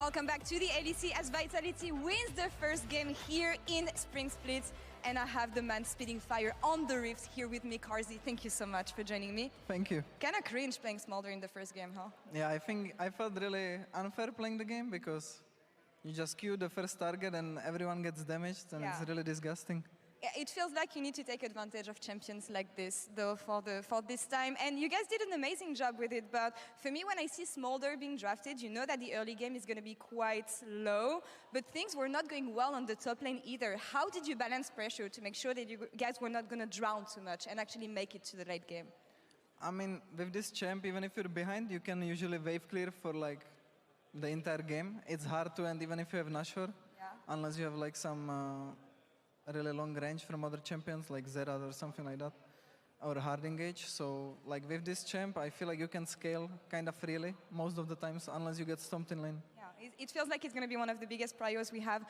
Welcome back to the LEC as Vitality wins the first game here in Spring Split. And I have the man spitting fire on the rift here with me, carrzzy. Thank you so much for joining me. Thank you. Kind of cringe playing Smolder in the first game, huh? Yeah, I think I felt really unfair playing the game because you just queue the first target and everyone gets damaged and it's really disgusting. It feels like you need to take advantage of champions like this, though, for this time. And you guys did an amazing job with it. But for me, when I see Smolder being drafted, you know that the early game is going to be quite low. But things were not going well on the top lane either. How did you balance pressure to make sure that you guys were not going to drown too much and actually make it to the late game? I mean, with this champ, even if you're behind, you can usually wave clear for like the entire game. It's hard to end even if you have Nashor, unless you have like some really long range from other champions like Zerad or something like that, or hard engage. So like with this champ, I feel like you can scale kind of freely most of the times, unless you get stomped in lane. Yeah, it feels like it's going to be one of the biggest priors we have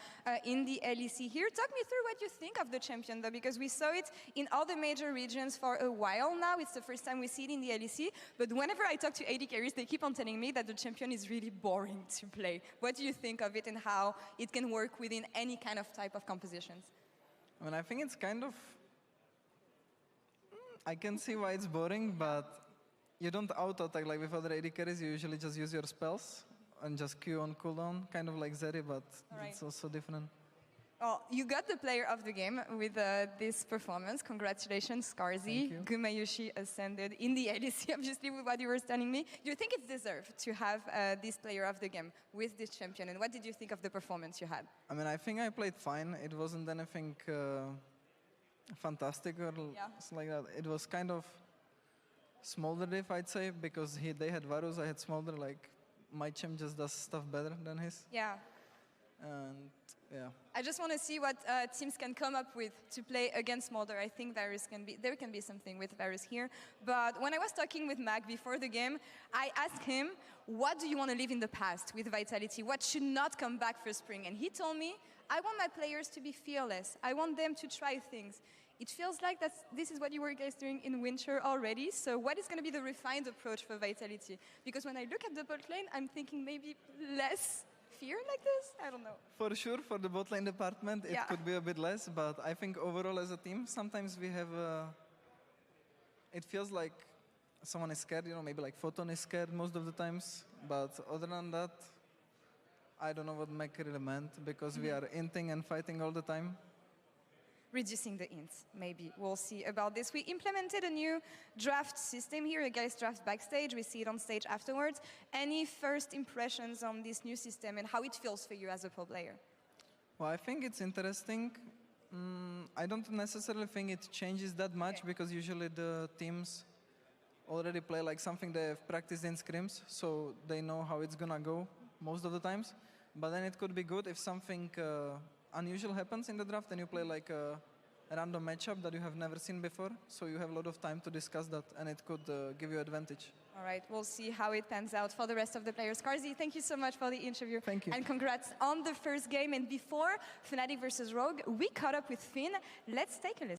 in the LEC here. Talk me through what you think of the champion, though, because we saw it in all the major regions for a while now. It's the first time we see it in the LEC. But whenever I talk to AD carries, they keep on telling me that the champion is really boring to play. What do you think of it and how it can work within any kind of type of compositions? I mean, I think it's kind of... I can see why it's boring, but you don't auto-attack like with other AD carries. You usually just use your spells and just Q on cooldown, kind of like Zeri, but it's also different. Well, you got the player of the game with this performance. Congratulations, carrzzy. Gumayushi ascended in the LEC, obviously, with what you were telling me. Do you think it's deserved to have this player of the game with this champion? And what did you think of the performance you had? I mean, I think I played fine. It wasn't anything fantastic or something like that. It was kind of Smolder diff, I'd say, because they had Varus, I had Smolder. Like, my champ just does stuff better than his. Yeah. And yeah. I just want to see what teams can come up with to play against Smolder. I think there can be something with Varus here. But when I was talking with Mac before the game, I asked him, what do you want to leave in the past with Vitality? What should not come back for Spring? And he told me, I want my players to be fearless. I want them to try things. It feels like this is what you were guys doing in Winter already. So what is going to be the refined approach for Vitality? Because when I look at the bot lane, I'm thinking maybe less fear like this? I don't know. For sure, for the bot lane department, it could be a bit less, but I think overall as a team, sometimes we have it feels like someone is scared, you know, maybe like Photon is scared most of the times, but other than that, I don't know what Mac really meant, because we are inting and fighting all the time. Reducing the ints, maybe. We'll see about this. We implemented a new draft system here, a guys draft backstage. We see it on stage afterwards. Any first impressions on this new system and how it feels for you as a pro player? Well, I think it's interesting. I don't necessarily think it changes that much because usually the teams already play like something they've practiced in scrims, so they know how it's gonna go most of the times. But then it could be good if something unusual happens in the draft and you play like a random matchup that you have never seen before, so you have a lot of time to discuss that and it could give you advantage. All right, we'll see how it pans out for the rest of the players. carrzzy, thank you so much for the interview. Thank you. And congrats on the first game. And before Fnatic versus Rogue, we caught up with Finn. Let's take a listen.